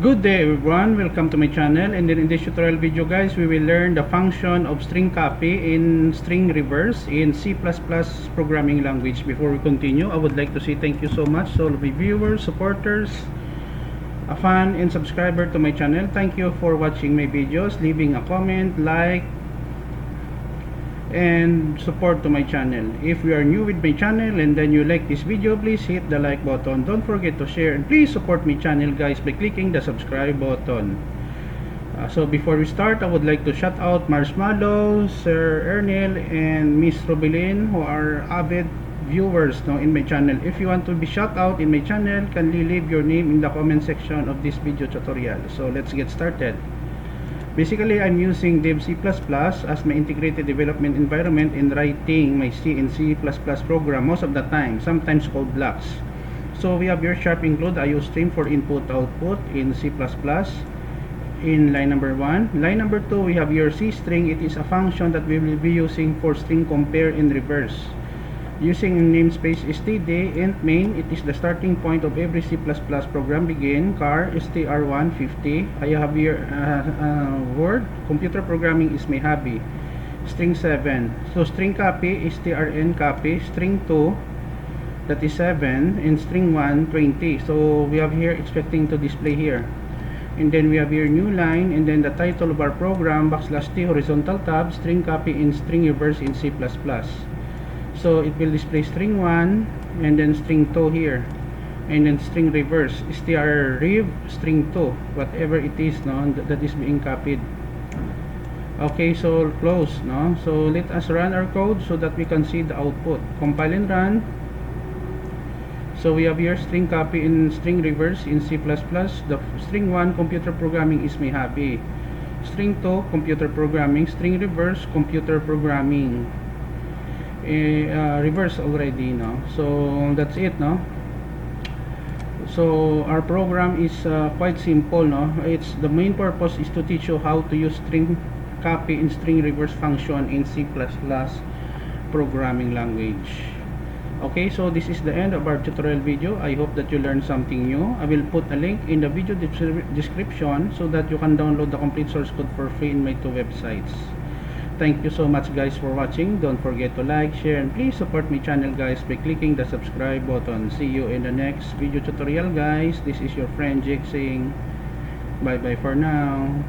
Good day everyone, welcome to my channel. And then in this tutorial video guys, we will learn the function of string copy in string reverse in C++ programming language. Before we continue, I would like to say thank you so much to all of my viewers, supporters, a fan and subscriber to my channel. Thank you for watching my videos, leaving a comment, like, and support to my channel. If you are new with my channel and then you like this video, please hit the like button. Don't forget to share, and please support my channel guys by clicking the subscribe button. So before we start, I would like to shout out Marshmallow, Sir Ernil, and Miss Robelin, who are avid viewers in my channel. If you want to be shout out in my channel, kindly leave your name in the comment section of this video tutorial. So let's get started. Basically, I'm using Dev C++ as my integrated development environment in writing my C and C++ program most of the time, sometimes called blocks. So we have your sharp include IOStream for input output in C++ in line number 1. Line number 2, we have your C string. It is a function that we will be using for string compare in reverse. Using namespace std int main, it is the starting point of every C++ program. Begin char str150. I have here word computer programming is my hobby. String 7. So string copy strn copy. String 2, that is 7, and string 1 20. So we have here expecting to display here. And then we have here new line, and then the title of our program \t horizontal tab string copy in string reverse in C++. So it will display string 1 and then string 2 here, and then string reverse strrev string 2, whatever it is that is being copied. Okay, so close. So let us run our code so that we can see the output. Compile and run. So we have here string copy in string reverse in C++. The string 1 computer programming is my hobby. String 2 computer programming. String reverse computer programming. Reverse already, so that's it. So our program is quite simple. It's the main purpose is to teach you how to use string copy and string reverse function in C++ programming language. Okay, so this is the end of our tutorial video. I hope that you learned something new. I will put a link in the video description so that you can download the complete source code for free in my 2 websites. Thank you so much guys for watching. Don't forget to like, share, and please support my channel guys by clicking the subscribe button. See you in the next video tutorial guys. This is your friend Jake saying bye bye for now.